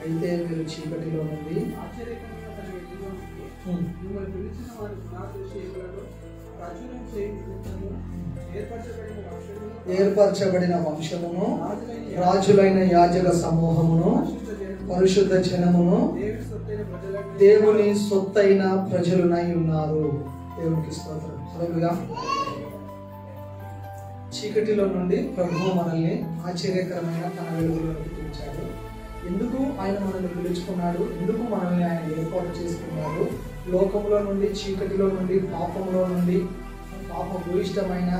అయితే మీరు చీకటిలో నుండి ఏర్పరచబడిన వంశమును, రాజులైన యాజక సమూహమును, పరిశుద్ధ జనమును, దేవుని సొత్తైన ప్రజలునై ఉన్నారు. దేవునికి స్తోత్రం. హల్లెలూయా. చీకటిలో నుండి ప్రభువు మనల్ని ఆశ్చర్యకరమైన తన వెలుగులోకి పిలిచాడు. ఎందుకు ఆయన మనల్ని పిలుచుకున్నాడు? ఎందుకు మనల్ని ఆయన ఏర్పాటు చేసుకున్నాడు? లోకంలో నుండి, చీకటిలో నుండి, పాపంలో నుండి, పాపభూయిష్టమైన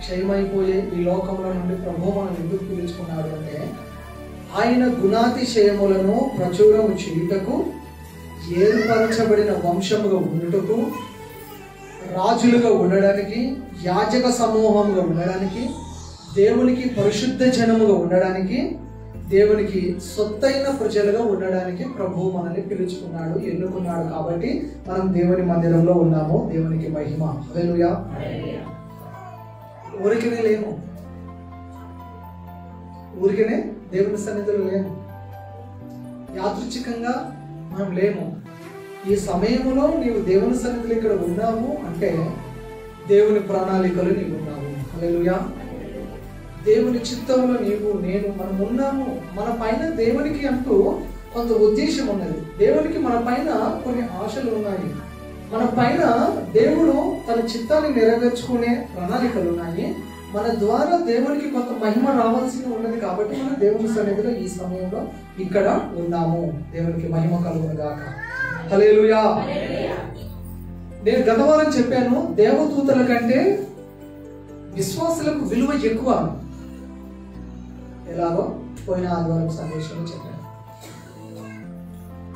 క్షయమైపోయే ఈ లోకంలో నుండి ప్రభువు మనల్ని ఎందుకు పిలుచుకున్నాడు అంటే, ఆయన గుణాతిశయములను ప్రచురము చేయుటకు, ఏర్పరచబడిన వంశముగా ఉండుటకు, రాజులుగా ఉండడానికి, యాజక సమూహంగా ఉండడానికి, దేవునికి పరిశుద్ధ జనముగా ఉండడానికి, దేవునికి సొత్తైన ప్రజలుగా ఉండడానికి ప్రభువు మనల్ని పిలుచుకున్నాడు, ఎన్నుకున్నాడు. కాబట్టి మనం దేవుని మందిరంలో ఉన్నాము. దేవునికి మహిమ. హల్లెలూయా. ఊరికనే లేము, ఊరికనే దేవుని సన్నిధిలో లేము, యాదృచ్ఛికంగా మనం లేము. ఈ సమయంలో నీవు దేవుని సన్నిధిలో ఇక్కడ ఉన్నావు అంటే దేవుని ప్రణాళికలు నీవు ఉన్నావు. హల్లెలూయా. దేవుని చిత్తంలో నీవు, నేను, మనం ఉన్నాము. మన పైన దేవునికి అంటూ కొంత ఉద్దేశం ఉన్నది. దేవునికి మన పైన కొన్ని ఆశలు ఉన్నాయి. మన పైన దేవుడు తన చిత్తాన్ని నెరవేర్చుకునే ప్రణాళికలు ఉన్నాయి. మన ద్వారా దేవునికి కొంత మహిమ రావాల్సి ఉన్నది. కాబట్టి మనం దేవుని సన్నిధిలో ఈ సమయంలో ఇక్కడ ఉన్నాము. దేవునికి మహిమ కలుగును గాక. హల్లెలూయా. నేను గత వారం చెప్పాను, దేవదూతల కంటే విశ్వాసులకు విలువ ఎక్కువ. ఎలాగో పోయిన ఆదివారం సందేశంలో చెప్పాను.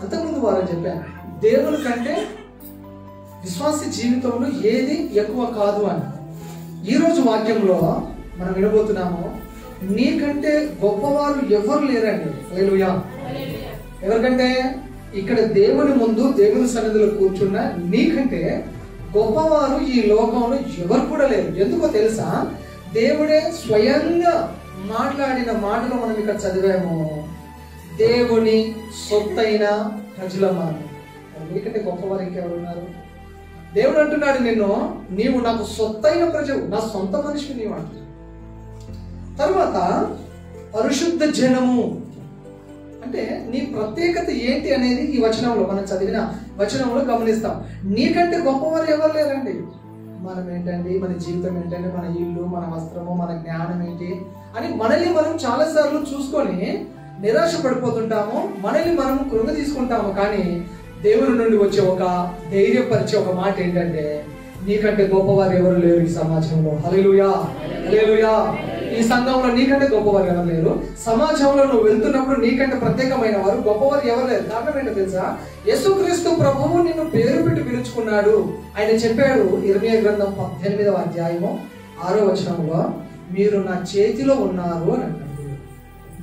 అంతకుముందు వారం చెప్పాను, దేవుని కంటే విశ్వాస జీవితంలో ఏది ఎక్కువ కాదు అని. ఈరోజు వాక్యంలో మనం వినబోతున్నాము, నీకంటే గొప్పవారు ఎవరు లేరండి. హల్లెలూయా. ఎవరికంటే ఇక్కడ దేవుని ముందు, దేవుని సన్నిధిలో కూర్చున్న నీకంటే గొప్పవారు ఈ లోకంలో ఎవరు కూడా లేరు. ఎందుకో తెలుసా? దేవుడే స్వయంగా మాట్లాడిన మాటలు మనం ఇక్కడ చదివాము. దేవుని సొత్తైన ప్రజల మనం. నీకంటే గొప్పవారు ఇంకెవరు ఉన్నారు? దేవుడు అంటున్నాడు, నిన్ను, నీవు నాకు సొత్తైన ప్రజలు, నా సొంత మనిషిని నీవు అంటున్నాడు. తర్వాత పరిశుద్ధ జనము అంటే నీ ప్రత్యేకత ఏంటి అనేది ఈ వచనంలో, మనం చదివిన వచనంలో గమనిస్తాం. నీకంటే గొప్పవారు ఎవరు లేరండి. మనం ఏంటండి, మన జీవితం ఏంటండి, మన ఇల్లు, మన వస్త్రము, మన జ్ఞానం ఏంటి అని మనల్ని మనం చాలాసార్లు చూసుకొని నిరాశ పడిపోతుంటాము. మనల్ని మనం కృంగ తీసుకుంటాము. కానీ దేవుని నుండి వచ్చే ఒక ధైర్యపరిచే ఒక మాట ఏంటంటే, నీకంటే గొప్పవారు ఎవరు లేరు ఈ సమాజంలో. హల్లెలూయా. హల్లెలూయా. ఈ సంఘంలో నీకంటే గొప్పవారు ఎవరు లేరు. సమాజంలో నువ్వు వెళ్తున్నప్పుడు నీకంటే ప్రత్యేకమైన వారు, గొప్పవారు ఎవరు లేరు. కారణం ఏంటో తెలుసా? యేసుక్రీస్తు ప్రభువు నిన్ను పేరు పెట్టి పిలుచుకున్నాడు. ఆయన చెప్పాడు, ఇర్మీయా గ్రంథం 18వ అధ్యాయము 6వ వచనంలో, మీరు నా చేతిలో ఉన్నారు అని అంటాడు.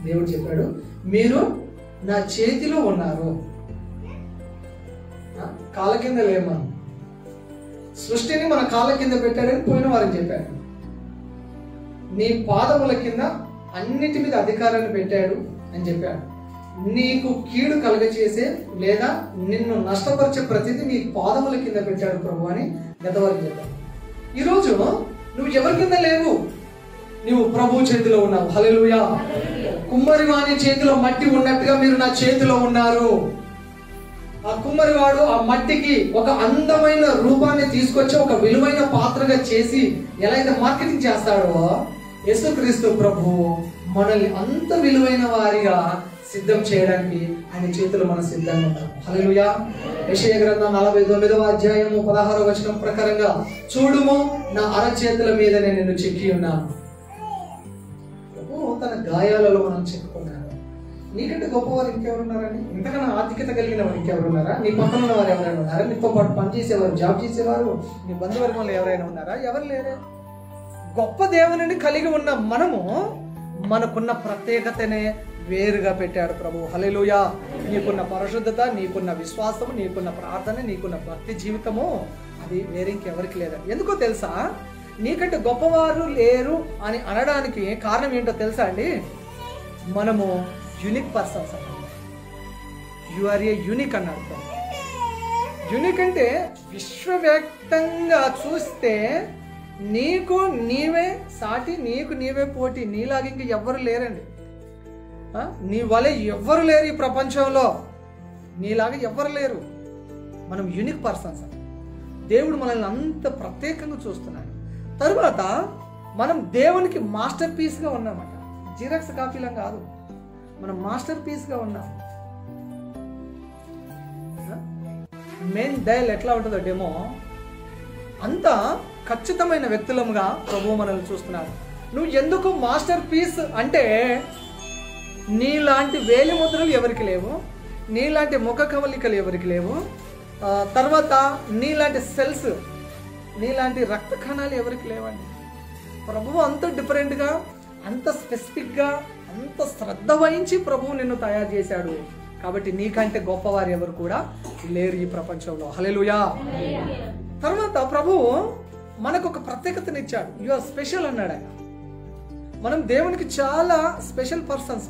దేవుడు చెప్పాడు, మీరు నా చేతిలో ఉన్నారు. కాళ్ళ కింద లేమను, సృష్టిని మన కాళ్ళ కింద పెట్టాడని పోయిన వారికి చెప్పాడు. నీ పాదముల కింద అన్నిటి మీద అధికారాన్ని పెట్టాడు అని చెప్పాడు. నీకు కీడు కలగచేసే లేదా నిన్ను నష్టపరిచే ప్రతిదీ నీ పాదముల కింద పెట్టాడు ప్రభు అని గతవారికి చెప్పాడు. ఈరోజు నువ్వు ఎవరి కింద లేవు, నువ్వు ప్రభు చేతిలో ఉన్నావు. హల్లెలూయా. కుమ్మరివాని చేతిలో మట్టి ఉన్నట్టుగా మీరు నా చేతిలో ఉన్నారు. ఆ కుమ్మరివాడు ఆ మట్టికి ఒక అందమైన రూపాన్ని తీసుకొచ్చి ఒక విలువైన పాత్రగా చేసి ఎలా అయితే మార్కెటింగ్ చేస్తాడో, యేసుక్రీస్తు ప్రభు మనల్ని అంత విలువైన వారిగా సిద్ధం చేయడానికి ఆయన చేతులు మనం సిద్ధంగా ఉంటాం. హల్లెలూయా. యెషయా గ్రంథం 49వ అధ్యాయము 16వ వచనం ప్రకారంగా, చూడుము నా అరచేతుల మీద నేను నిన్ను చెక్కి ఉన్నాను. ప్రభు తన గాయాలలో మనం చెక్కుకున్నాడు. నీకంటే గొప్పవారు ఇంకెవరున్నారని? ఇంతకన్నా ఆర్థికత కలిగిన వారు ఇంకెవరున్నారా? నీ పక్కన ఉన్న వారు ఎవరైనా ఉన్నారా? నీతో పాటు పనిచేసేవారు, జాబ్ చేసేవారు, నీ బంధువర్గంలో ఎవరైనా ఉన్నారా? ఎవరు లేరే. గొప్ప దేవుని కలిగి ఉన్న మనము మనకున్న ప్రత్యేకతనే వేరుగా పెట్టాడు ప్రభు. హల్లెలూయా. నీకున్న పరిశుద్ధత, నీకున్న విశ్వాసము, నీకున్న ప్రార్థన, నీకున్న భక్తి జీవితము అది వేరే ఇంకెవరికి లేదండి. ఎందుకో తెలుసా? నీకంటే గొప్పవారు లేరు అని అనడానికి కారణం ఏంటో తెలుసా అండి? మనము యూనిక్ పర్సన్స్ అన్నాడు. యు ఆర్ ఏ యూనిక్ అన్నాడు. యూనిక్ అంటే విశ్వవ్యాప్తంగా చూస్తే నీకు నీవే సాటి, నీకు నీవే పోటీ, నీలాగా ఇంక ఎవ్వరు లేరండి. నీ వలె ఎవ్వరు లేరు ఈ ప్రపంచంలో, నీలాగా ఎవ్వరు లేరు. మనం యూనిక్ పర్సన్స్. దేవుడు మనల్ని అంత ప్రత్యేకంగా చూస్తున్నాడు. తరువాత మనం దేవునికి మాస్టర్ పీస్గా ఉన్నామట. జిరాక్స్ కాపీలా కాదు, మనం మాస్టర్ పీస్గా ఉన్నాం. మెయిన్ డయల్ ఎట్లా ఉంటుందో డెమో అంత ఖచ్చితమైన వ్యక్తులముగా ప్రభువు మనల్ని చూస్తున్నాడు. నువ్వు ఎందుకు మాస్టర్ పీస్ అంటే, నీలాంటి వేలి ముద్రలు ఎవరికి లేవు, నీలాంటి ముఖ కవలికలు ఎవరికి లేవు, తర్వాత నీలాంటి సెల్స్, నీలాంటి రక్త కణాలు ఎవరికి లేవండి. ప్రభువు అంత డిఫరెంట్గా, అంత స్పెసిఫిక్గా, అంత శ్రద్ధ వహించి ప్రభువు నిన్ను తయారు చేశాడు. కాబట్టి నీకంటే గొప్పవారు ఎవరు కూడా లేరు ఈ ప్రపంచంలో. హల్లెలూయా. తర్వాత ప్రభువు మనకు ఒక ప్రత్యేకతనిచ్చాడు. యు ఆర్ స్పెషల్ అన్నాడు ఆయన. మనం దేవునికి చాలా స్పెషల్ పర్సన్స్.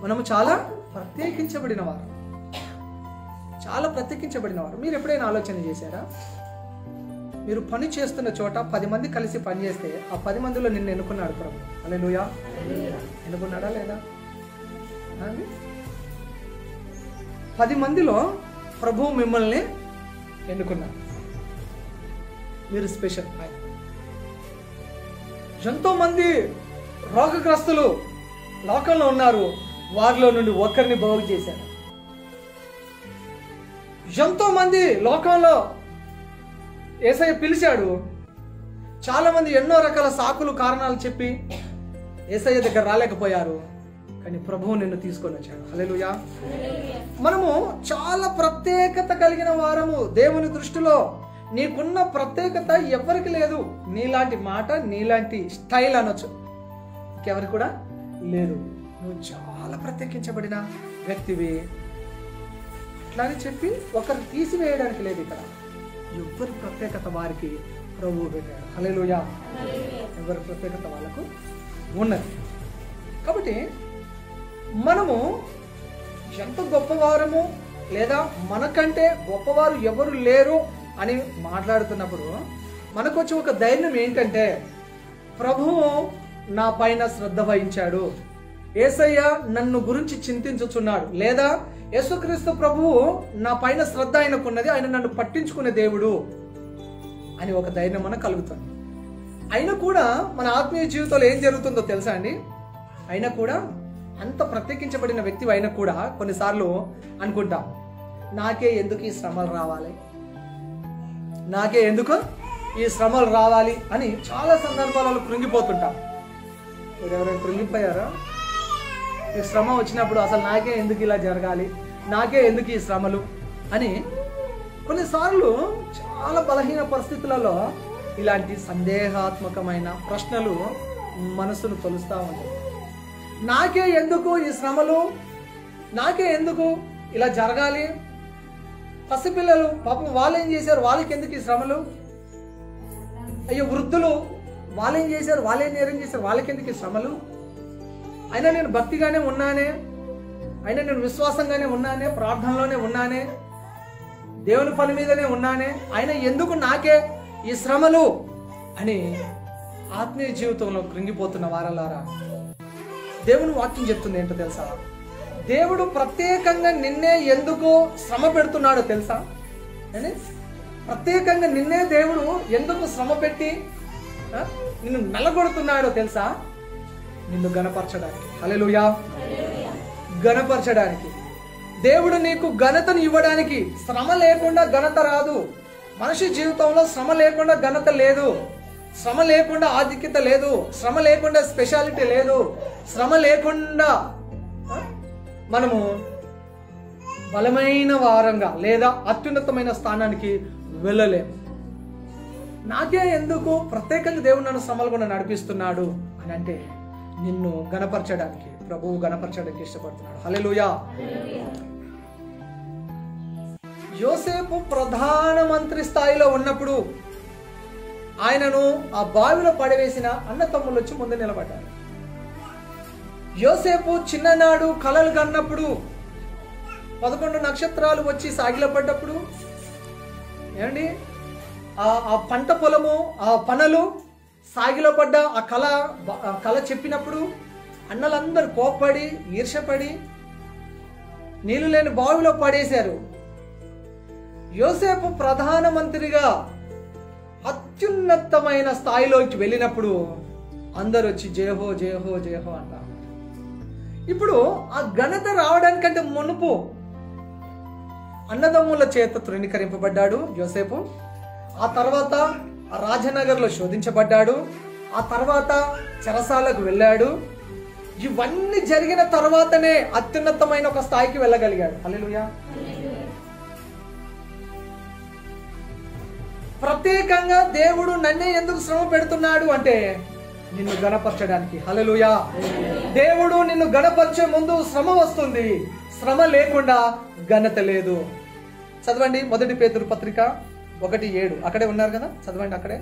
మనము చాలా ప్రత్యేకించబడినవారు, చాలా ప్రత్యేకించబడినవారు. మీరు ఎప్పుడైనా ఆలోచన చేశారా? మీరు పని చేస్తున్న చోట 10 మంది కలిసి పని చేస్తే ఆ 10 మందిలో నిన్ను ఎన్నుకున్నాడు ప్రభు. హల్లెలూయా. ఎన్నుకున్నాడా లేదా? 10 మందిలో ప్రభువు మిమ్మల్ని ఎన్నుకున్నారు. మీరు స్పెషల్. ఎంతో మంది రోగగ్రస్తులు లోకంలో ఉన్నారు, వారిలో నుండి ఒక్కరిని బాగు చేశారు. ఎంతో మంది లోకంలో యేసయ్య పిలిచాడు. చాలా మంది ఎన్నో రకాల సాకులు కారణాలు చెప్పి యేసయ్య దగ్గర రాలేకపోయారు, కానీ ప్రభువు నిన్ను తీసుకొని వచ్చాడు. హల్లెలూయా. మనము చాలా ప్రత్యేకత కలిగిన వారము దేవుని దృష్టిలో. నీకున్న ప్రత్యేకత ఎవరికి లేదు. నీలాంటి మాట, నీలాంటి స్టైల్ అనొచ్చు, ఇంకెవరికి కూడా లేదు. నువ్వు చాలా ప్రత్యేకించబడిన వ్యక్తివి. అట్లా అని చెప్పి ఒకరు తీసివేయడానికి లేదు. ఇక్కడ ఎవరి ప్రత్యేకత వారికి ప్రభువు పెట్టాడు. హల్లెలూయా. ఎవరి ప్రత్యేకత వాళ్ళకు ఉన్నది. కాబట్టి మనము ఎంత గొప్పవారము, లేదా మనకంటే గొప్పవారు ఎవరు లేరు అని మాట్లాడుతున్నప్పుడు మనకు వచ్చే ఒక ధైర్యం ఏంటంటే, ప్రభువు నా పైన శ్రద్ధ వహించాడు, యేసయ్య నన్ను గురించి చింతించుచున్నాడు, లేదా యేసుక్రీస్తు ప్రభువు నా పైన శ్రద్ధ ఆయనకున్నది, ఆయన నన్ను పట్టించుకునే దేవుడు అని ఒక ధైర్యం మనకు కలుగుతుంది. అయినా కూడా మన ఆత్మీయ జీవితంలో ఏం జరుగుతుందో తెలుసా అండి? అయినా కూడా అంత ప్రత్యేకించబడిన వ్యక్తి అయినా కూడా కొన్నిసార్లు అనుకుంటాం, నాకే ఎందుకు ఈ శ్రమలు రావాలి, నాకే ఎందుకు ఈ శ్రమలు రావాలి అని చాలా సందర్భాలలో కృంగిపోతుంటాం. మీరు ఎవరైనా కృంగిపోయారా? ఈ శ్రమ వచ్చినప్పుడు అసలు నాకే ఎందుకు ఇలా జరగాలి, నాకే ఎందుకు ఈ శ్రమలు అని కొన్నిసార్లు చాలా బలహీన పరిస్థితులలో ఇలాంటి సందేహాత్మకమైన ప్రశ్నలు మనసును తొలుస్తూ ఉంటాయి. నాకే ఎందుకు ఈ శ్రమలు, నాకే ఎందుకు ఇలా జరగాలి, పసిపిల్లలు పాపం వాళ్ళు ఏం చేశారు, వాళ్ళకి ఎందుకు ఈ శ్రమలు, అయ్యో వృద్ధులు వాళ్ళు ఏం చేశారు, వాళ్ళేం నేరం చేశారు, వాళ్ళకి ఎందుకు ఈ శ్రమలు, అయినా నేను భక్తిగానే ఉన్నానే, అయినా నేను విశ్వాసంగానే ఉన్నానే, ప్రార్థనలోనే ఉన్నానే, దేవుని పని మీదనే ఉన్నానే, అయినా ఎందుకు నాకే ఈ శ్రమలు అని ఆత్మీయ జీవితంలో కృంగిపోతున్న వారలారా, దేవుని వాక్యం చెప్తుంది ఏంటో తెలుసా? దేవుడు ప్రత్యేకంగా నిన్నే ఎందుకు శ్రమ పెడుతున్నాడో తెలుసా? ప్రత్యేకంగా నిన్నే దేవుడు ఎందుకు శ్రమ పెట్టి నిన్ను నలగొడుతున్నాడో తెలుసా? నిన్ను గణపరచడానికి. హల్లెలూయా. గణపరచడానికి. దేవుడు నీకు ఘనతను ఇవ్వడానికి. శ్రమ లేకుండా ఘనత రాదు. మనిషి జీవితంలో శ్రమ లేకుండా ఘనత లేదు, శ్రమ లేకుండా ఆధిక్యత లేదు, శ్రమ లేకుండా స్పెషాలిటీ లేదు, శ్రమ లేకుండా మనము బలమైన వారంగా లేదా అత్యున్నతమైన స్థానానికి వెళ్ళలేము. నాకే ఎందుకు ప్రత్యేకంగా దేవుడు నన్ను శ్రమలు కూడా నడిపిస్తున్నాడు అని అంటే, నిన్ను గణపరచడానికి, ప్రభువు గణపరచడానికి ఇష్టపడుతున్నాడు. హల్లెలూయా. యోసేపు ప్రధానమంత్రి స్థాయిలో ఉన్నప్పుడు ఆయనను ఆ బావిలో పడవేసిన అన్న తమ్ముళ్ళు వచ్చి ముందు నిలబడ్డారు. యోసేపు చిన్ననాడు కలలు కన్నప్పుడు 11 నక్షత్రాలు వచ్చి సాగిలపడ్డప్పుడు ఏమండి ఆ పంట పొలము ఆ పనలు సాగిలపడ్డ ఆ కళ చెప్పినప్పుడు అన్నలందరూ కోప్పడి ఈర్షపడి నీళ్లు లేని బావిలో పడేశారు. యోసేపు ప్రధానమంత్రిగా అత్యున్నతమైన స్థాయిలోకి వెళ్ళినప్పుడు అందరూ వచ్చి జయహో జయహో జయహో అంటారు. ఇప్పుడు ఆ ఘనత రావడానికంటే మునుపు అన్నదమ్ముల చేత తృణీకరింపబడ్డాడు యోసేపు. ఆ తర్వాత ఆ రాజనగర్లో శోధించబడ్డాడు. ఆ తర్వాత చెరసాలకు వెళ్ళాడు. ఇవన్నీ జరిగిన తర్వాతనే అత్యున్నతమైన ఒక స్థాయికి వెళ్ళగలిగాడు. హల్లెలూయా. ప్రత్యేకంగా దేవుడు నన్నే ఎందుకు శ్రమ పెడుతున్నాడు అంటే నిన్ను గణపరచడానికి. హల్లెలూయా. దేవుడు నిన్ను గణపరిచే ముందు శ్రమ వస్తుంది. శ్రమ లేకుండా ఘనత లేదు. చదవండి 1 పేతురు పత్రిక 1:7. అక్కడే ఉన్నారు కదా, చదవండి అక్కడే.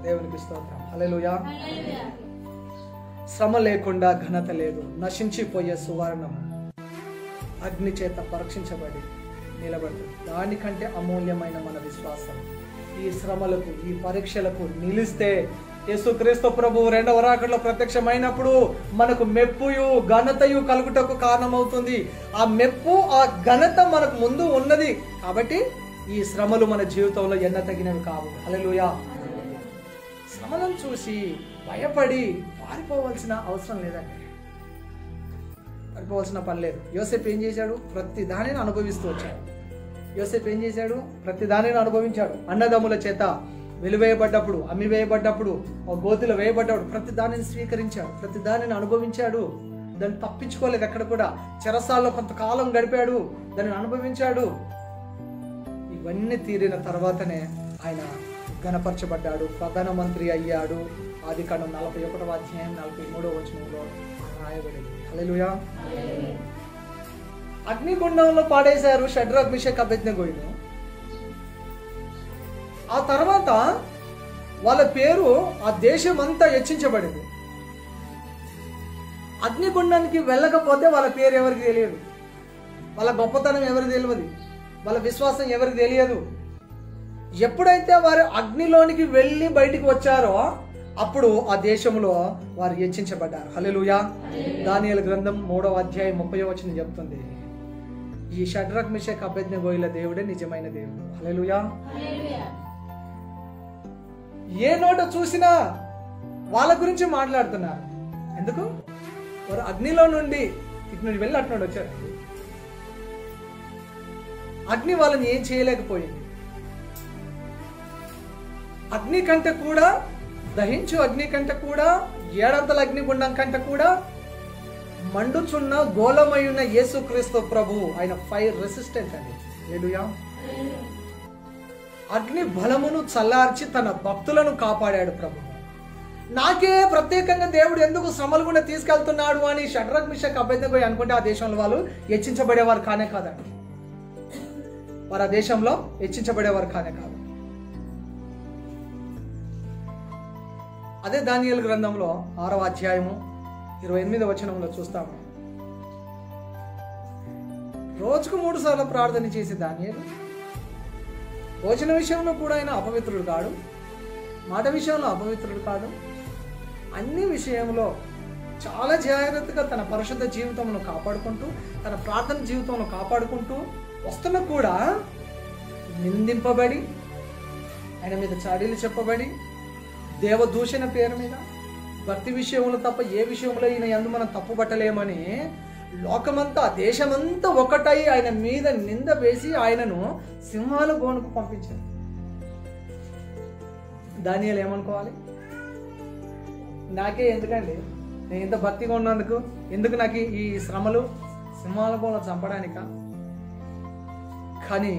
దేవునికి స్తోత్రం. హల్లెలూయా. శ్రమ లేకుండా ఘనత లేదు. నశించిపోయే సువర్ణం అగ్ని చేత పరీక్షించబడి నిలబడుతుంది. దానికంటే అమూల్యమైన మన విశ్వాసం. ఈ శ్రమలకు ఈ పరీక్షలకు నిలిస్తే యేసుక్రీస్తు ప్రభు రెండవ రాకడలో ప్రత్యక్షమైనప్పుడు మనకు మెప్పుయు ఘనతయు కలుగుటకు కారణమవుతుంది. ఆ మెప్పు ఆ ఘనత మనకు ముందు ఉన్నది కాబట్టి ఈ శ్రమలు మన జీవితంలో ఎన్న తగినవి కావు. హల్లెలూయా. శ్రమలను చూసి భయపడి పారిపోవాల్సిన అవసరం లేదండి. పారిపోవాల్సిన పని లేదు. యోసేపు ఏం చేశాడు? ప్రతి దానిని అనుభవిస్తూ వచ్చాడు. యోసేపు ఏం చేశాడు? ప్రతి దానిని అనుభవించాడు. అన్నదమ్ముల చేత వెలివేయబడ్డప్పుడు, అమ్మి వేయబడ్డప్పుడు, గోతిలో వేయబడ్డప్పుడు ప్రతి దానిని స్వీకరించాడు. ప్రతి దానిని అనుభవించాడు. దాన్ని తప్పించుకోలేదు. ఎక్కడ కూడా చెరసాల్లో కొంతకాలం గడిపాడు. దానిని అనుభవించాడు. ఇవన్నీ తీరిన తర్వాతనే ఆయన ఘనపరచబడ్డాడు, ప్రధానమంత్రి అయ్యాడు. ఆదికాండం 41వ అధ్యాయం 43వ వచనంలో రాయబడింది. హల్లెలూయా. అగ్నిగుండంలో పాడేశారు షడ్రక్ మిషక్ అబేద్నెగోను. ఆ తర్వాత వాళ్ళ పేరు ఆ దేశం అంతా హెచ్చించబడింది. అగ్నిగుండానికి వెళ్ళకపోతే వాళ్ళ పేరు ఎవరికి తెలియదు, వాళ్ళ గొప్పతనం ఎవరికి తెలియదు, వాళ్ళ విశ్వాసం ఎవరికి తెలియదు. ఎప్పుడైతే వారు అగ్నిలోనికి వెళ్ళి బయటికి వచ్చారో అప్పుడు ఆ దేశంలో వారు హెచ్చించబడ్డారు. హల్లెలూయా. దానియేలు గ్రంథం 3వ అధ్యాయం 30వ వచనం చెప్తుంది, ఈ షడ్రక్ మిషక్ అబేద్నెగోల దేవుడే నిజమైన దేవుడు. హల్లెలూయా. ఏ నోట చూసినా వాళ్ళ గురించి మాట్లాడుతున్నారు. ఎందుకు? వారు అగ్నిలో నుండి ఇటు నుండి వెళ్ళి అటు నుండి వచ్చారు. అగ్ని వాళ్ళని ఏం చేయలేకపోయింది. అగ్ని కంటే కూడా, దహించు అగ్ని కంటే కూడా, ఏడంతల అగ్నిగుండం కంటే కూడా మండుచున్న గోళమయున్న యేసుక్రీస్తు ప్రభు ఆయన ఫైర్ రెసిస్టెంట్ అండి. హల్లెలూయా. అగ్ని బలమును చల్లార్చి తన భక్తులను కాపాడాడు ప్రభు. నాకే ప్రత్యేకంగా దేవుడు ఎందుకు శ్రమలు కూడా తీసుకెళ్తున్నాడు అని షడ్రక్ మిషక్ అబేద్నెగో అనుకుంటే ఆ దేశంలో వాళ్ళు హెచ్చించబడేవారు కానే కాదండి. వారు ఆ దేశంలో హెచ్చించబడేవారు కానే కాదు. అదే దానియేలు గ్రంథంలో 6వ అధ్యాయము 28వ వచనంలో చూస్తాము. రోజుకు 3 సార్లు ప్రార్థన చేసే దానియేలు భోజన విషయంలో కూడా ఆయన అపవిత్రుడు కాడు, మాట విషయంలో అపవిత్రుడు కాదు. అన్ని విషయంలో చాలా జాగ్రత్తగా తన పరిశుద్ధ జీవితంలో కాపాడుకుంటూ, తన ప్రార్థన జీవితంలో కాపాడుకుంటూ వస్తున్న కూడా నిందింపబడి, ఆయన మీద చాడీలు చెప్పబడి, దేవదూషణ పేరు మీద భక్తి విషయంలో తప్ప ఏ విషయంలో ఈయన యందు మనం తప్పు పట్టలేమని లోకమంతా దేశమంతా ఒకటై ఆయన మీద నింద వేసి ఆయనను సింహాల గోనుకు పంపించారు. దానియేలు ఏమనుకోవాలి? నాకే ఎందుకండి, నేను ఇంత భక్తిగా ఉన్నందుకు ఎందుకు నాకు ఈ శ్రమలు, సింహాల గోను చంపడానిక? కానీ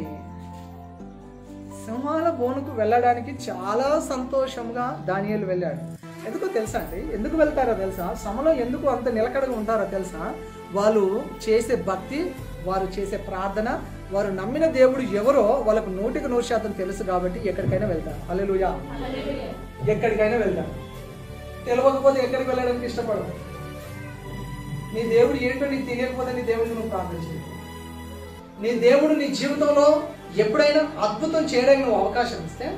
సింహాల బోనుకు వెళ్ళడానికి చాలా సంతోషంగా దానియేలు వెళ్ళాడు. ఎందుకో తెలుసా అండి? ఎందుకు వెళ్తారో తెలుసా? శ్రమలో ఎందుకు అంత నిలకడగా ఉంటారో తెలుసా? వాళ్ళు చేసే భక్తి, వారు చేసే ప్రార్థన, వారు నమ్మిన దేవుడు ఎవరో వాళ్ళకు 100% తెలుసు కాబట్టి ఎక్కడికైనా వెళ్తారు. హల్లెలూయా. ఎక్కడికైనా వెళ్తారు. తెలియకపోతే ఎక్కడికి వెళ్ళడానికి ఇష్టపడదు. నీ దేవుడు ఏంటో నీకు తెలియకపోతే నీ దేవుడిని నువ్వు ప్రార్థన చేయాలి. నీ దేవుడు నీ జీవితంలో ఎప్పుడైనా అద్భుతం చేయడానికి నువ్వు అవకాశం ఇస్తే,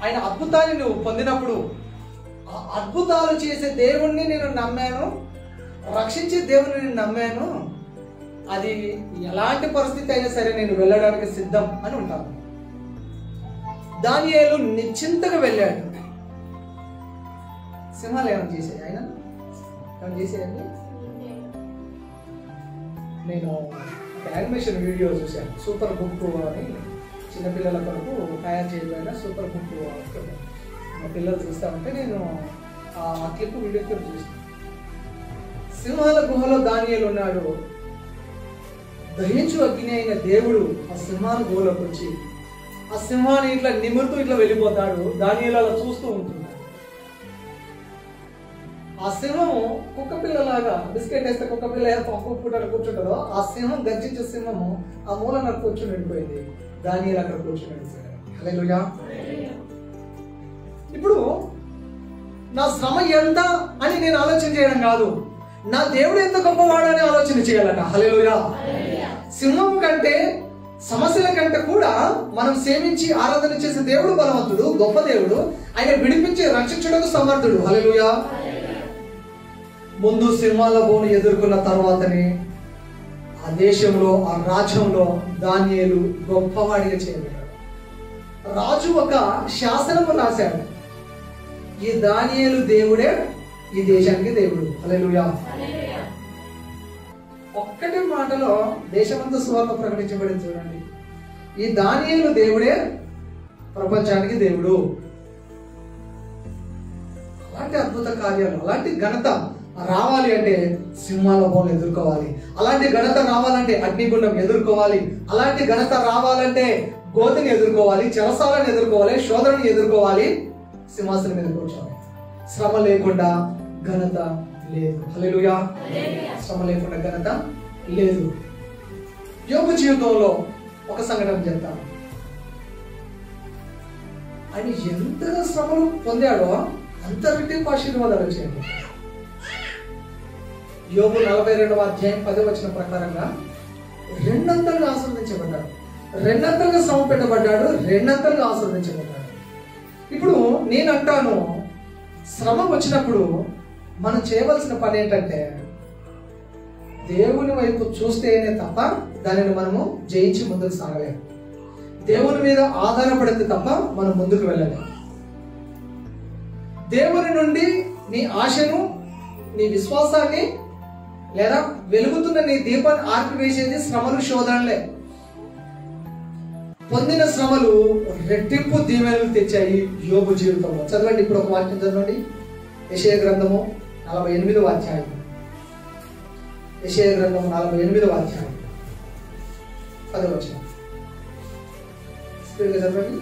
ఆయన అద్భుతాన్ని నువ్వు పొందినప్పుడు, ఆ అద్భుతాలు చేసే దేవుణ్ణి నేను నమ్మాను, రక్షించే దేవుడిని నేను నమ్మాను, అది ఎలాంటి పరిస్థితి అయినా సరే నేను వెళ్ళడానికి సిద్ధం అని ఉంటాను. దానియేలు నిశ్చింతగా వెళ్ళాడు. సింహాలు ఏమైనా చేశాయి? ఆయన ఏమైనా చేసేయండి. నేను యానిమేషన్ వీడియో చూశాను, సూపర్ బుక్ అని, చిన్నపిల్లల కొరకు తయారు చేయబడిన సూపర్ బుక్. మా పిల్లలు చూస్తా ఉంటే నేను ఆ క్లిప్ వీడియో క్లిప్ చూసాను. సింహాల గుహలో దానియేలు ఉన్నాడు. దహించు అగ్ని అయిన దేవుడు ఆ సింహాల గుహలోకి వచ్చి ఆ సింహాన్ని ఇట్లా నిమురుతూ ఇట్లా వెళ్ళిపోతాడు. దానియేలు అలా చూస్తూ ఉంటున్నాడు. ఆ సింహము కుక్క పిల్లలాగా, బిస్కెట్ వేస్తే కుక్క పిల్ల పప్పు పూటలు కూర్చుంటుందో, ఆ సింహం గర్జించే సింహము ఆ మూలన కూర్చుని వెళ్ళిపోయింది. దానియేలు అక్కడ కూర్చుని వెళ్ళిపోయాడు. హల్లెలూయా. ఇప్పుడు నా శ్రమ ఎంత అని నేను ఆలోచన చేయడం కాదు, నా దేవుడు ఎంత గొప్పవాడు అని ఆలోచన చేయాలట. హల్లెలూయా. సింహం కంటే, సమస్యల కంటే కూడా మనం సేవించి ఆరాధన చేసే దేవుడు బలవంతుడు, గొప్ప దేవుడు. ఆయన విడిపించి రక్షించడానికి సమర్థుడు. హల్లెలూయా. ముందు సింహాల బోను ఎదుర్కొన్న తర్వాతనే ఆ దేశంలో, ఆ రాజ్యంలో దానియేలు గొప్పవాడిగా చేయబడ్డాడు. రాజు ఒక శాసనము రాశాడు, ఈ దానియేలు దేవుడే ఈ దేశానికి దేవుడు. హల్లెలూయా. ఒక్కటి మాటలో దేశమంతా సువార్త ప్రకటించబడింది. చూడండి, ఈ దానియేలు దేవుడే ప్రపంచానికి దేవుడు. అలాంటి అద్భుత కార్యాలు, అలాంటి ఘనత రావాలి అంటే సింహాల బోను ఎదుర్కోవాలి. అలాంటి ఘనత రావాలంటే అగ్నిగుండం ఎదుర్కోవాలి. అలాంటి ఘనత రావాలంటే గోతిని ఎదుర్కోవాలి, చెరసాలను ఎదుర్కోవాలి, శోధనని ఎదుర్కోవాలి, సింహాసనం మీద కూర్చోవాలి. శ్రమ లేకుండా ఘనత లేదు. హల్లెలూయా. శ్రమ లేకుండా ఘనత లేదు. యోబు జీవితంలో ఒక సంఘటన చెప్తాను. ఆయన ఎంతగా శ్రమలు పొందాడో అంత రెట్టింపు ఆశీర్వాదాలు వచ్చాయండి. యోబు 42వ అధ్యాయం 10వ వచనం ప్రకారంగా రెండంతలుగా ఆశీర్వదించబడ్డాడు, రెండంతలుగా శ్రమ పెట్టబడ్డాడు, రెండంతలుగా ఆశీర్వదించబడ్డాడు. ఇప్పుడు నేను అంటాను, శ్రమ వచ్చినప్పుడు మనం చేయవలసిన పని ఏంటంటే దేవుని వైపు చూస్తేనే తప్ప దానిని మనము జయించి ముందుకు సాగలేము. దేవుని మీద ఆధారపడితే తప్ప మనం ముందుకు వెళ్ళలేము. దేవుని నుండి నీ ఆశను, నీ విశ్వాసాన్ని, లేదా వెలుగుతున్న నీ దీపాన్ని ఆర్పివేసేది శ్రమలు, శోధనలే. పొందిన శ్రమలు రెట్టింపు దీవెనలు తెచ్చాయి యోబు జీవితంలో. చదవండి, ఇప్పుడు ఒక వాక్యం చదవండి. యెషయా గ్రంథము 48వ అధ్యాయం. యెషయా గ్రంథము 48వ అధ్యాయం 10వ వచనం. స్పీడ్గా చదవండి.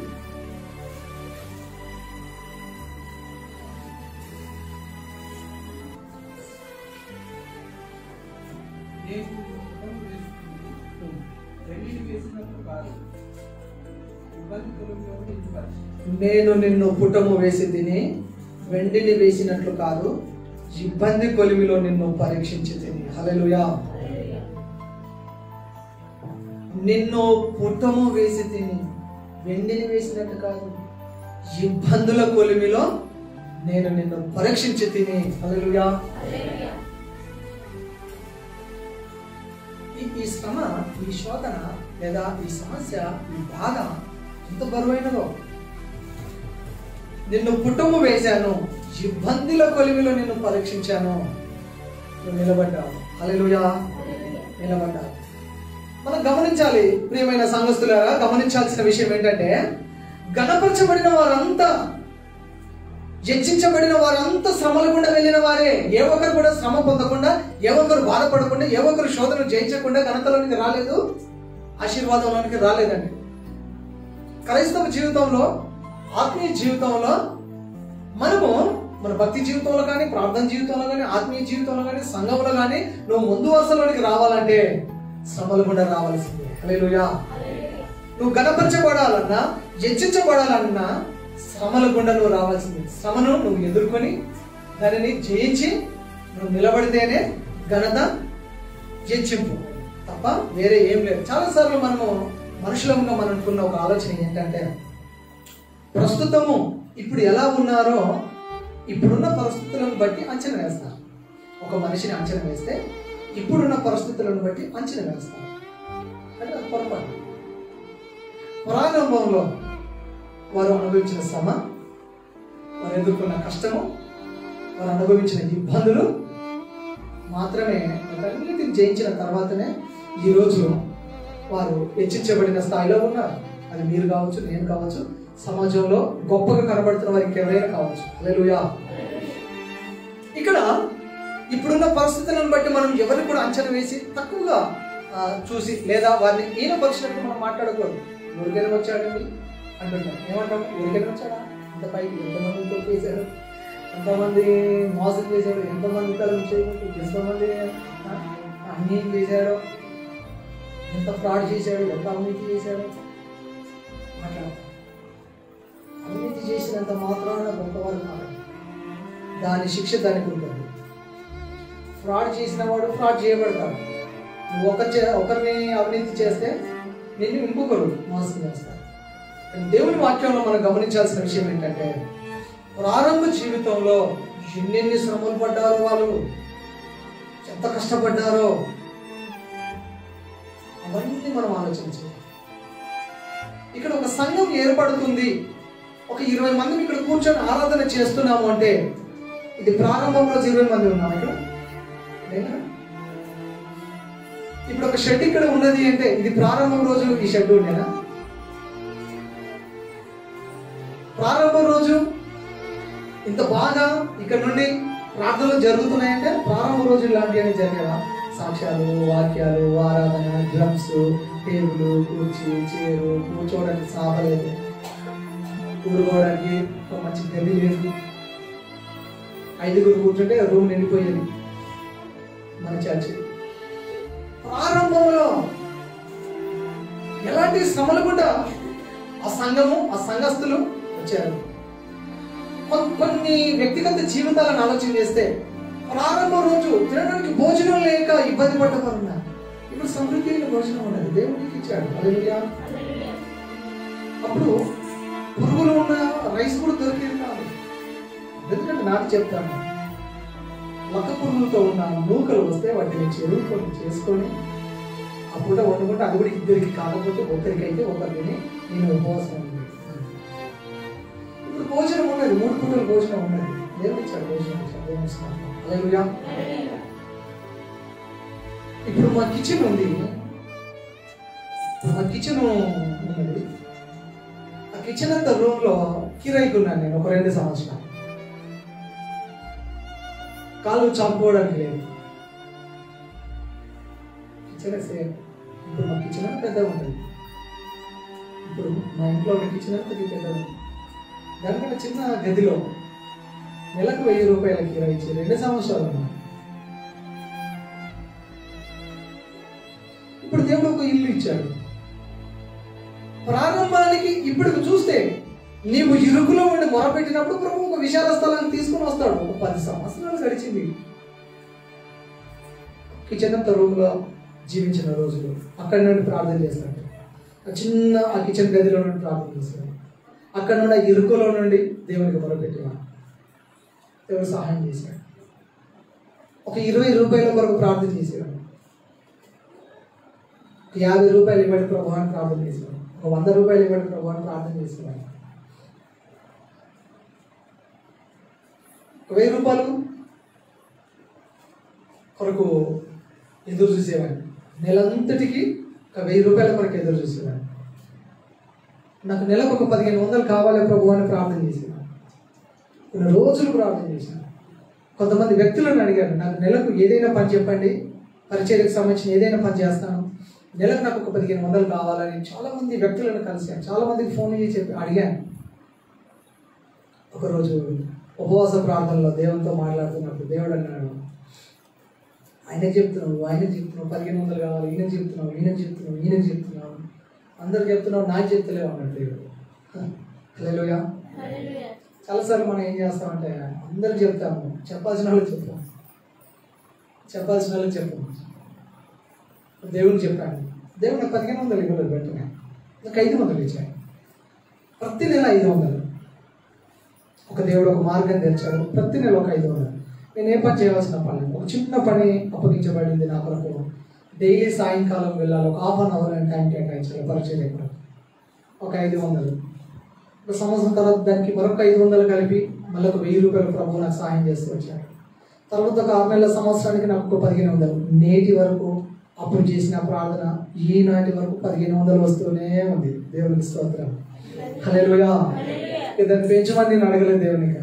నేను నిన్ను పుటము వేసి తిని వెండిని వేసినట్లు కాదు, ఇబ్బంది కొలిమిలో నిన్ను పరీక్షించి తిని. హల్లెలూయా. నిన్ను పుటము వేసి తిని వెండిని వేసినట్టు కాదు, ఇబ్బందుల కొలిమిలో నేను నిన్ను పరీక్షించి తిని. హల్లెలూయా. ఈ శ్రమ, ఈ శోధన, లేదా ఈ సమస్య, ఈ బాధ ఎంత బరువైనదో. నిన్ను పుటము వేశాను, ఇబ్బందుల కొలిమిలో నిన్ను పరీక్షించాను, నువ్వు నిలబడ్డావు. హల్లెలూయా. నిలబడ్డావు. మనం గమనించాలి ప్రియమైన సంఘస్థులారా, గమనించాల్సిన విషయం ఏంటంటే, గణపరచబడిన వారంతా, హెచ్చించబడిన వారంతా శ్రమల గుండా వెళ్ళిన వారే. ఏ ఒక్కరు కూడా శ్రమ పొందకుండా, ఏ ఒక్కరు బాధపడకుండా, ఏ ఒక్కరు శోధన జయించకుండా ఘనతలోనికి రాలేదు, ఆశీర్వాదంలోనికి రాలేదండి. క్రైస్తవ జీవితంలో, ఆత్మీయ జీవితంలో మనము మన భక్తి జీవితంలో కానీ, ప్రార్థన జీవితంలో కానీ, ఆత్మీయ జీవితంలో కానీ, సంఘంలో కానీ నువ్వు ముందు వరుసలోనికి రావాలంటే శ్రమలు కూడా రావాల్సిందే. హల్లెలూయా. నువ్వు గణపరచబడాలన్నా, హెచ్చించబడాలన్నా శ్రమల గుండా నువ్వు రావాల్సిందే. శ్రమను నువ్వు ఎదుర్కొని దానిని జయించి నువ్వు నిలబడితేనే ఘనత, హెచ్చింపు తప్ప వేరే ఏం లేదు. చాలాసార్లు మనము మనుషులంగా మనం అనుకున్న ఒక ఆలోచన ఏంటంటే, ప్రస్తుతము ఇప్పుడు ఎలా ఉన్నారో ఇప్పుడున్న పరిస్థితులను బట్టి అంచనా వేస్తారు. ఒక మనిషిని అంచనా వేస్తే ఇప్పుడున్న పరిస్థితులను బట్టి అంచనా వేస్తారు. అంటే అది పొరపాటు. ప్రారంభంలో వారు అనుభవించిన శ్రమ, వారు ఎదుర్కొన్న కష్టము, వారు అనుభవించిన ఇబ్బందులు మాత్రమే వాటన్నిటిని జయించిన తర్వాతనే ఈరోజు వారు హెచ్చించబడిన స్థాయిలో ఉన్నారు. అది మీరు కావచ్చు, నేను కావచ్చు, సమాజంలో గొప్పగా కనబడుతున్న వారికి ఎవరైనా కావచ్చు. హల్లెలూయా. ఇక్కడ ఇప్పుడున్న పరిస్థితులను బట్టి మనం ఎవరిని కూడా అంచనా వేసి తక్కువగా చూసి లేదా వారిని ఈయనపరిచినట్టు మనం మాట్లాడకూడదు. ఊరికైనా వచ్చాడండి అంటుంటాం. ఏమంటాం? ఊరికైనా వచ్చాడా? ఇంత పైకి ఎంతమంది తొక్కేశాడు, ఎంతమంది మోసం చేశాడు, ఎంతమంది తరం చేయకుండా, ఎంతమంది అన్యాయం చేశాడు, ఎంత ఫ్రాడ్ చేశాడు, ఎంత అవినీతి చేశాడు మాట్లాడతాం. అవినీతి చేసినంత మాత్రాన గొప్పవారు కాదు. దాని శిక్ష దానికి ఉంటుంది. ఫ్రాడ్ చేసిన వాడు ఫ్రాడ్ చేయబడతాడు. నువ్వు ఒకరిని అవినీతి చేస్తే నిన్ను ఇంకొకరు మోసం చేస్తారు. దేవుని వాక్యంలో మనం గమనించాల్సిన విషయం ఏంటంటే, ప్రారంభ జీవితంలో ఎన్నెన్ని శ్రమలు పడ్డారో, వాళ్ళు ఎంత కష్టపడ్డారో అవన్నీ మనం ఆలోచించాలి. ఇక్కడ ఒక సంఘం ఏర్పడుతుంది, ఒక 20 మందిని ఇక్కడ కూర్చొని ఆరాధన చేస్తున్నాము అంటే ఇది ప్రారంభంలో 20 మంది ఉన్నాం ఇక్కడ. ఇప్పుడు ఒక షెడ్ ఇక్కడ ఉన్నది అంటే ఇది ప్రారంభం రోజు ఈ షెడ్ ఉండేనా? ప్రారంభం రోజు ఇంత బాగా ఇక్కడ నుండి ప్రార్థనలు జరుగుతున్నాయంటే ప్రారంభ రోజు ఇలాంటివన్నీ జరిగేవా? సాక్ష్యాలు, వాక్యాలు, ఆరాధన, డ్రమ్స్, టేబుల్, కుర్చీ, చైరు, కూర్చోవడానికి సాపలేదు, కూడుకోవడానికి ఒక మంచి గది లేదు, 5గురు కూర్చుంటే రూమ్ నిండిపోయేది మన చర్చి. ప్రారంభంలో ఎలాంటి శ్రమలు కూడా ఆ సంఘము, ఆ సంఘస్థులు వచ్చారు. కొన్ని వ్యక్తిగత జీవితాలను ఆలోచన చేస్తే ప్రారంభ రోజు తినడానికి భోజనం లేక ఇబ్బంది పడ్డవారు ఉన్నారు. ఇప్పుడు సమృద్ధి అయిన భోజనం ఉన్నది, దేవుడికి ఇచ్చాడు. హల్లెలూయా. అప్పుడు పురుగులు ఉన్న రైస్ కూడా దొరికేది కాదు. ఎందుకంటే నాకు చెప్తాను, లక్క పురుగులతో ఉన్న నూకలు వస్తే వాటిని చెరువుకొని చేసుకొని ఆ పూట వండుకుంటే అది కూడా ఇద్దరికి కాకపోతే ఒకరికైతే ఒకరిని నేను ఉపవాసం ఉంది. ఇప్పుడు భోజనం ఉన్నది, 3 పూటల భోజనం ఉన్నది, దేవుడు ఇచ్చాడు భోజనం. హల్లెలూయా. ఇప్పుడు మా కిచెన్ ఉంది, మా కిచెన్ ఉన్నది. ఆ కిచెన్ అంతా రూమ్ లో కిరాయికి ఉన్నాను నేను ఒక 2 సంవత్సరాలు. కాళ్ళు చాపుకోవడానికి లేదు. Kitchen same. ఇప్పుడు మా కిచెన్ అంతా పెద్దగా ఉంటుంది. ఇప్పుడు మా ఇంట్లో ఉన్న కిచెన్ అంతా పెద్దగా ఉంటుంది. దానికంటే చిన్న గదిలో నెలకు 1000 రూపాయల కిరాయి ఇచ్చి 2 సంవత్సరాలు ఉన్నా. ఇప్పుడు దేవుడు ఒక ఇల్లు ఇచ్చాడు. ప్రారంభానికి ఇప్పుడు చూస్తే నీవు ఇరుకులో ఉండి మొరపెట్టినప్పుడు ప్రభు ఒక విశాల స్థలాన్ని తీసుకుని వస్తాడు. ఒక 10 సంవత్సరాలు గడిచింది. కిచెన్ అంత రూమ్ లో జీవించిన రోజులు అక్కడి నుండి ప్రార్థన చేస్తాడు. ఆ కిచెన్ గదిలో నుండి ప్రార్థన చేస్తాడు. అక్కడ నుండి ఆ ఇరుకులో నుండి దేవునికి మొరపెట్టేవాడు. దేవుడు సహాయం చేశాడు. ఒక 20 రూపాయల కొరకు ప్రార్థన చేసేవాడు. 50 రూపాయలు ఇవ్వండి ప్రభు అని ప్రార్థన చేసేవాడు. ఒక 100 రూపాయలు ఇవ్వండి ప్రభు అని ప్రార్థన చేసేవాడు. 1000 రూపాయలు కొరకు ఎదురు చూసేవాడిని. నెలంతటికి ఒక 1000 రూపాయల కొరకు ఎదురు చూసేవాడిని. నాకు నెలకు ఒక 1500 కావాలి ప్రభు అని ప్రార్థన చేసేవాడిని. కొన్ని రోజులు ప్రార్థన చేశాను. కొంతమంది వ్యక్తులను అడిగాను, నాకు నెలకు ఏదైనా పని చెప్పండి, పరిచర్యకు సంబంధించిన ఏదైనా పని చేస్తాను, నెలకు నాకు ఒక 1500 కావాలని చాలామంది వ్యక్తులను కలిశాను. చాలామందికి ఫోన్ చేసి చెప్పి అడిగాను. ఒకరోజు ఉపవాస ప్రార్థనలో దేవునితో మాట్లాడుతున్నప్పుడు దేవుడు అన్నాడు, ఆయనకు చెప్తున్నావు 1500 కావాలి, ఈయనకు చెప్తున్నావు అందరికి చెప్తున్నావు, నాకు చెప్తలేవు అన్నాడు దేవుడు. హల్లెలూయా. చాలాసార్లు మనం ఏం చేస్తామంటే అందరికి చెప్తాము, చెప్పాల్సిన వాళ్ళకి చెప్తాము. దేవుడికి చెప్పాను, దేవుడు నాకు 1500 ఇవ్వలేదు వెంటనే, నాకు 500 ఇచ్చాను. ప్రతి నెల 500. ఒక దేవుడు ఒక మార్గం తెచ్చాడు, ప్రతి నెల ఒక 500. నేను ఏ పని చేయవలసిన పని, ఒక చిన్న పని అప్పగించబడింది నా కొరకు. డైలీ సాయంకాలం వెళ్ళాలి, ఒక ½ an hour టైం కేటాయించాలి పరిచయం దగ్గర, ఒక 500. ఒక సంవత్సరం తర్వాత దానికి మరొక 500 కలిపి మళ్ళీ ఒక 1000 రూపాయలు ప్రభు నాకు సాయం చేస్తూ వచ్చాడు. తర్వాత ఒక 6 నెలల సంవత్సరానికి నాకు ఒక 1500. నేటి వరకు అప్పుడు చేసిన ప్రార్థన ఈనాటి వరకు 1500 వస్తూనే ఉంది. దేవునికి స్తోత్రం. హల్లెలూయా. దాన్ని పెంచమని నేను అడగలేదు దేవునికి.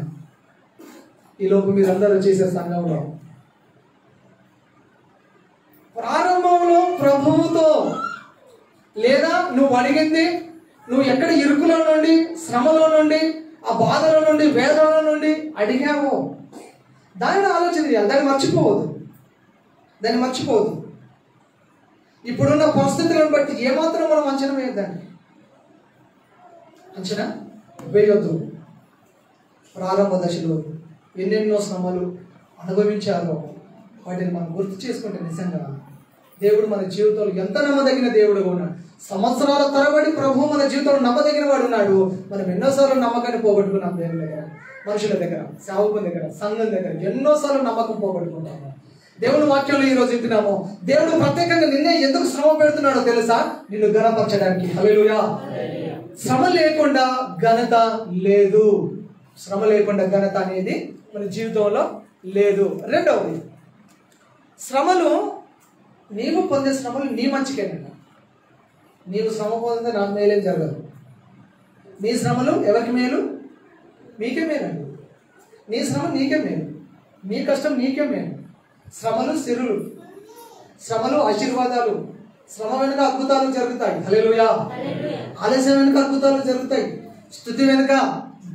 ఈ లోపు మీరందరూ చేసే సంఘంలో ప్రారంభంలో ప్రభువుతో, లేదా నువ్వు అడిగింది, నువ్వు ఎక్కడ ఇరుకులో నుండి, శ్రమలో నుండి, ఆ బాధలో నుండి, వేదనలో నుండి అడిగావో దానిని ఆలోచన చేయాలి. దాన్ని మర్చిపోవద్దు. ఇప్పుడున్న పరిస్థితులను బట్టి ఏమాత్రం మనం అంచనా వేయద్దండి. అంచనా వేయొద్దు. ప్రారంభ దశలో ఎన్నెన్నో శ్రమలు అనుభవించారో వాటిని మనం గుర్తు చేసుకుంటే నిజంగా దేవుడు మన జీవితంలో ఎంత నమ్మదగిన దేవుడుగా ఉన్నాడు. సంవత్సరాల తరబడి ప్రభు మన జీవితంలో నమ్మదగిన వాడు ఉన్నాడు. మనం ఎన్నోసార్లు నమ్మకాన్ని పోగొట్టుకున్నాం. దేవుని దగ్గర, మనుషుల దగ్గర, సేవకుల దగ్గర, సంఘం దగ్గర ఎన్నోసార్లు నమ్మకం పోగొట్టుకుంటాము. దేవుని వాక్యంలో ఈరోజు వింటున్నాము, దేవుడు ప్రత్యేకంగా నిన్నే ఎందుకు శ్రమ పెడుతున్నాడో తెలుసా? నిన్ను ఘనపరచడానికి. హల్లెలూయా. శ్రమ లేకుండా ఘనత లేదు. శ్రమ లేకుండా ఘనత అనేది మన జీవితంలో లేదు. రెండవది, శ్రమలు, నీవు పొందే శ్రమలు నీ మంచికేనంట. నీవు శ్రమ పొందితే నాకు మేలేం జరగదు. నీ శ్రమలు ఎవరికి మేలు? మీకే మేలండి. నీ శ్రమ నీకే మేలు, నీ కష్టం నీకే మేలు. శ్రమలు సిరులు, శ్రమలు ఆశీర్వాదాలు. శ్రమ వెనుక అద్భుతాలు జరుగుతాయి. హల్లెలూయా. ఆలస్యం వెనుక అద్భుతాలు జరుగుతాయి. స్తుతి వెనుక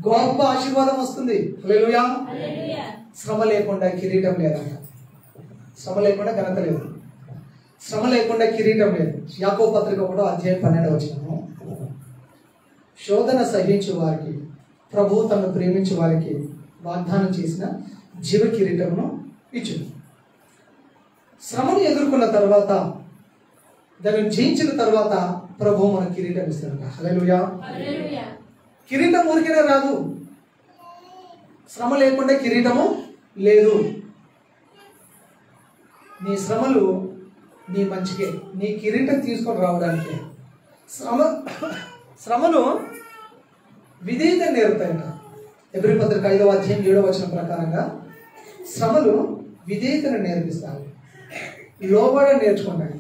గొప్ప ఆశీర్వాదం వస్తుంది. హల్లెలూయా. శ్రమ లేకుండా కిరీటం లేదంట. శ్రమ లేకుండా ఘనత లేదు. శ్రమ లేకుండా కిరీటం లేదు. యాకోబు పత్రిక 1:12 శోధన సహించు వారికి ప్రభువు తను ప్రేమించే వారికి వాగ్దానం చేసిన జీవ కిరీటమును ఇచ్చును. శ్రమను ఎదుర్కొన్న తర్వాత, దాన్ని జయించిన తర్వాత ప్రభువు మన కిరీటం ఇస్తాడు. హల్లెలూయా. కిరీటం ఊరికేనే రాదు. శ్రమ లేకుండా కిరీటము లేదు. నీ శ్రమలు నీ మంచికే, నీ కిరీటం తీసుకొని రావడానికి. శ్రమలు విధేయత నేర్పుతాయట. ఎబ్రీ పత్రిక 5:7 ప్రకారంగా శ్రమలు విధేయతను నేర్పిస్తాయి. లోబడ నేర్చుకుంటాయి.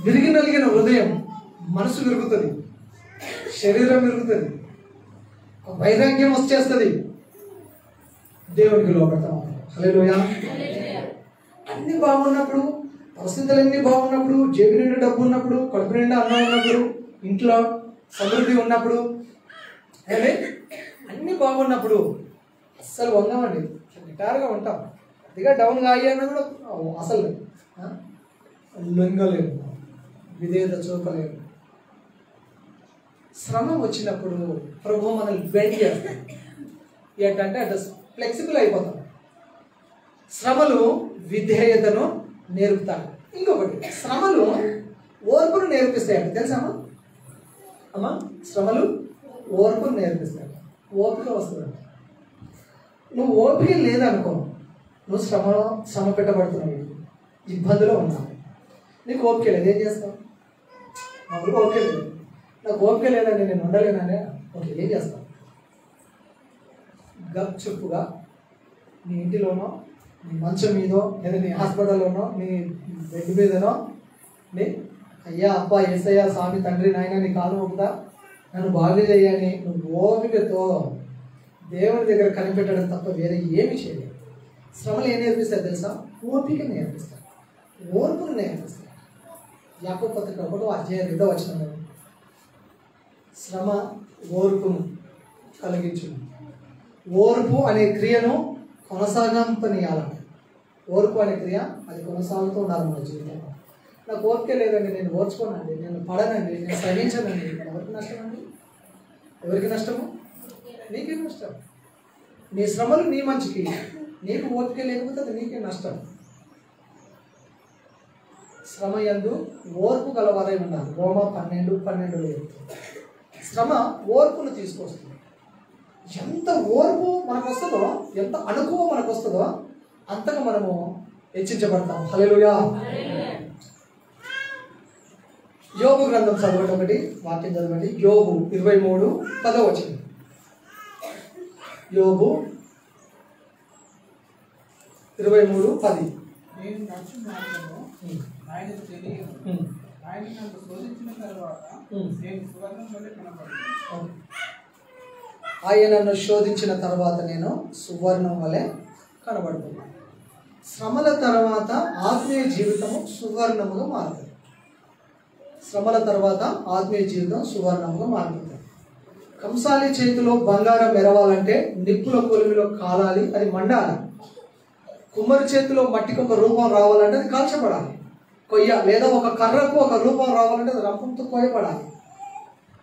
విరిగి నలిగిన హృదయం, మనసు విరుగుతుంది, శరీరం విరుగుతుంది, వైరాగ్యం వచ్చేస్తుంది. దేవునికి లోబడతాం. హల్లెలూయా. అన్ని బాగున్నప్పుడు, పరిస్థితులన్నీ బాగున్నప్పుడు, జేబు నిండా డబ్బు ఉన్నప్పుడు, కడుపు నిండా అన్నం ఉన్నప్పుడు, ఇంట్లో సమృద్ధి ఉన్నప్పుడు, అన్ని బాగున్నప్పుడు అస్సలు వంగమండి, గిటారుగా ఉంటాం. అదిగా డౌన్గా అయ్యాను కూడా అసలు లొంగలేము, విధేయత చూపలేము. శ్రమ వచ్చినప్పుడు ప్రభు మనల్ని బెండ్ చేస్తాం. ఏంటంటే అట్లా ఫ్లెక్సిబుల్ అయిపోతాం. శ్రమలు విధేయతను నేర్పుతాయి. ఇంకొకటి, శ్రమలు ఓర్పును నేర్పిస్తాయండి. తెలుసామా అమ్మా? శ్రమలు ఓర్పును నేర్పిస్తాయి. ఓపిక వస్తుందండి. నువ్వు ఓపిక లేదనుకో, నువ్వు శ్రమ పెట్టబడుతున్నావు, ఇబ్బందిలో ఉన్నావు, నీకు ఓపిక లేదు, ఏం చేస్తావు? మామూలుగా ఓపిక లేదు, నాకు ఓపిక లేదండి, నేను ఉండలేననే. ఓకే, ఏం చేస్తావు? గప్చుప్పుగా నీ ఇంటిలోనో, నీ మంచం మీదో, లేదా నీ హాస్పిటల్లోనో, నీ బెడ్ మీదనో నీ అయ్యా అబ్బా యేసయ్యా స్వామి తండ్రి నాయన నీ కాలు మొక్కుతా, నన్ను బాగు చేయని నువ్వు ఓపికతో దేవుని దగ్గర కనిపెట్టడం తప్ప వేరే ఏమి చేయలేదు. శ్రమలు ఏం నేర్పిస్తాయి తెలుసా? ఓపిక నేర్పిస్తాయి, ఓర్పును నేర్పిస్తాయి. యాకోబు పత్రిక 1:2 శ్రమ ఓర్పును కలిగించును. ఓర్పు అనే క్రియను కొనసాగింపనీయాలండి. ఓర్పు అనే క్రియ అది కొనసాగుతూ ఉండాలి మన జీవితంలో. నాకు ఓర్పే లేదండి, నేను ఓర్చుకోనండి, నేను పడనండి, నేను సహించనండి. ఎవరికి నష్టం అండి? ఎవరికి నష్టము? నీకే నష్టం. నీ శ్రమలు నీ మంచికి, నీకు ఓపిక లేకపోతే అది నీకే నష్టం. శ్రమ యందు ఓర్పు గలవారై ఉండాలి. రోమా 12:12 శ్రమ ఓర్పును తీసుకొస్తుంది. ఎంత ఓర్పు మనకు వస్తుందో, ఎంత అనుకువ మనకు వస్తుందో అంతగా మనము హెచ్చించబడతాం. హల్లెలూయా. యోబు గ్రంథం చదవండి, ఒకటి వాక్యం చదవండి. యోబు 23:10. యోబు 23:10. నేను నడుచు మార్గము ఆయనకు తెలియదు. ఆయన నన్ను శోధించిన తర్వాత నేను సువర్ణం వలె కనబడుతున్నాను. ఆయన నన్ను శోధించిన తర్వాత నేను సువర్ణం వలె కనబడుతున్నాను. శ్రమల తర్వాత ఆత్మీయ జీవితము సువర్ణముగా మారుతుంది. శ్రమల తర్వాత ఆత్మీయ జీవితం సువర్ణముగా మారుతుంది. కంసాలి చేతిలో బంగారం మెరవాలంటే నిప్పుల కొలిమిలో కాలాలి, అది మండాలి. కుమ్మరి చేతిలో మట్టికి ఒక రూపం రావాలంటే అది కాల్చబడాలి, కొయ్య, లేదా ఒక కర్రకు ఒక రూపం రావాలంటే అది రంపంతో కొయ్యబడాలి.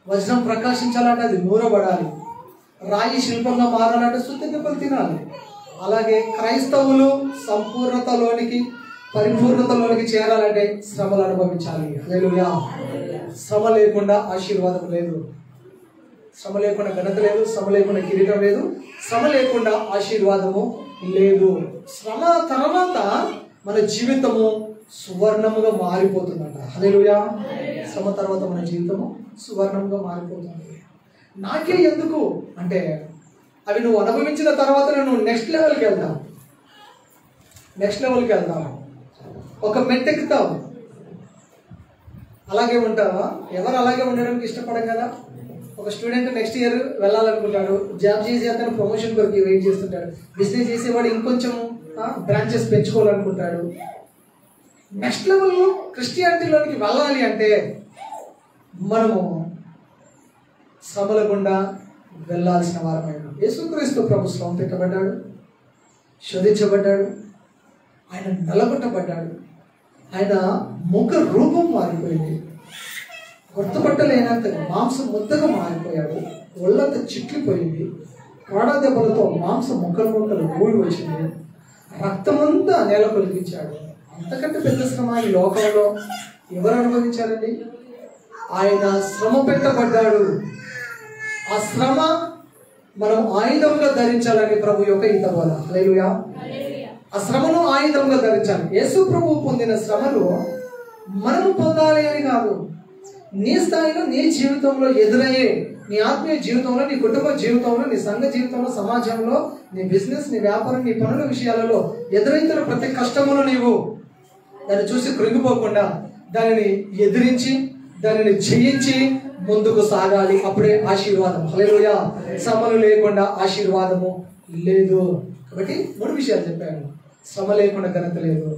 వజ్రం ప్రకాశించాలంటే అది నూరబడాలి. రాయి శిల్పంగా మారాలంటే శుద్ధ దెబ్బలు తినాలి. అలాగే క్రైస్తవులు సంపూర్ణతలోనికి, పరిపూర్ణతలోనికి చేరాలంటే శ్రమలు అనుభవించాలి. హల్లెలూయా. శ్రమ లేకుండా ఆశీర్వాదం లేదు, శ్రమ లేకుండా ఘనత లేదు, శ్రమ లేకుండా కిరీటం లేదు, శ్రమ లేకుండా ఆశీర్వాదము లేదు. శ్రమ తర్వాత మన జీవితము సువర్ణముగా మారిపోతుందంట. హల్లెలూయా. శ్రమ తర్వాత మన జీవితము సువర్ణముగా మారిపోతుంది. నాకే ఎందుకు అంటే అవి నువ్వు అనుభవించిన తర్వాత నువ్వు నెక్స్ట్ లెవెల్కి వెళ్తావు, నెక్స్ట్ లెవెల్కి వెళ్తావు, ఒక మెట్టెక్కుతావు. అలాగే ఉంటావా? ఎవరు అలాగే ఉండడానికి ఇష్టపడం కదా. ఒక స్టూడెంట్ నెక్స్ట్ ఇయర్ వెళ్ళాలనుకుంటాడు, జాబ్ చేసి అతను ప్రమోషన్ కొరకు వెయిట్ చేస్తుంటాడు. బిజినెస్ చేసేవాడు ఇంకొంచెం బ్రాంచెస్ పెంచుకోవాలనుకుంటాడు. నెక్స్ట్ లెవెల్లో క్రిస్టియానిటీలోనికి వెళ్ళాలి అంటే మనము శ్రమల గుండా వెళ్ళాల్సిన వారమైన. యేసుక్రీస్తు ప్రభు శ్రమ పెట్టబడ్డాడు, శోధించబడ్డాడు, ఆయన నలగొట్టబడ్డాడు, ఆయన ముఖ రూపం మారిపోయింది, గుర్తుపట్టలేనంత మాంసం ముద్దగా మారిపోయాడు, ఒళ్ళంతా చిట్లిపోయింది, కాడా దెబ్బలతో మాంసం ముక్కలు ఊడి వచ్చింది, రక్తమంతా నేల కొలిగించాడు. అంతకంటే పెద్ద శ్రమ ఈ లోకంలో ఎవరు అనుభవించారండి? ఆయన శ్రమ పెట్టబడ్డాడు. ఆ శ్రమ మనం ఆయుధంగా ధరించాలని ప్రభు యొక్క హితబోధ. హల్లెలూయా. ఆ శ్రమను ఆయుధంగా ధరించాలి. యేసు ప్రభు పొందిన శ్రమలు మనము పొందాలి అని కాదు. నీ స్థాయిలో, నీ జీవితంలో ఎదురయ్యే, నీ ఆత్మీయ జీవితంలో, నీ కుటుంబ జీవితంలో, నీ సంఘ జీవితంలో, సమాజంలో, నీ బిజినెస్, నీ వ్యాపారం, నీ పనుల విషయాలలో ఎదురైతున్న ప్రతి కష్టమును నీవు దాన్ని చూసి కృంగిపోకుండా దానిని ఎదిరించి, దానిని జయించి ముందుకు సాగాలి. అప్పుడే ఆశీర్వాదం. హల్లెలూయా. శ్రమలు లేకుండా ఆశీర్వాదము లేదు. కాబట్టి 3 విషయాలు చెప్పాను. శ్రమ లేకుండా ఘనత లేదు,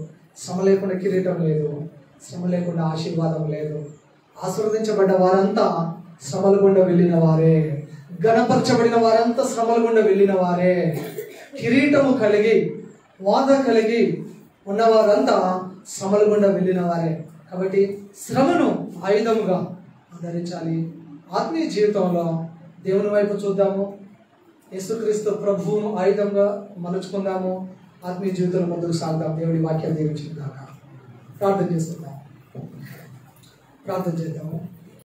శ్రమ లేకుండా కిరీటం లేదు, శ్రమ లేకుండా ఆశీర్వాదం లేదు. ఆశీర్వదించబడ్డ వారంతా శ్రమల గుండా వెళ్ళిన వారే, ఘనపరచబడిన వారంతా శ్రమల గుండా వెళ్ళిన వారే, కిరీటము కలిగి వాద కలిగి ఉన్నవారంతా శ్రమల గుండా వెళ్ళిన వారే. కాబట్టి శ్రమను ఆయుధముగా ధరించాలి. ఆత్మీయ జీవితంలో దేవుని వైపు చూద్దాము, యేసుక్రీస్తు ప్రభువును ఆయుధంగా మలుచుకుందాము, ఆత్మీయ జీవితంలో ముందుకు సాగుదాం. దేవుడి వాక్యాన్ని దీవించుకుందాం. ప్రార్థన చేద్దాము.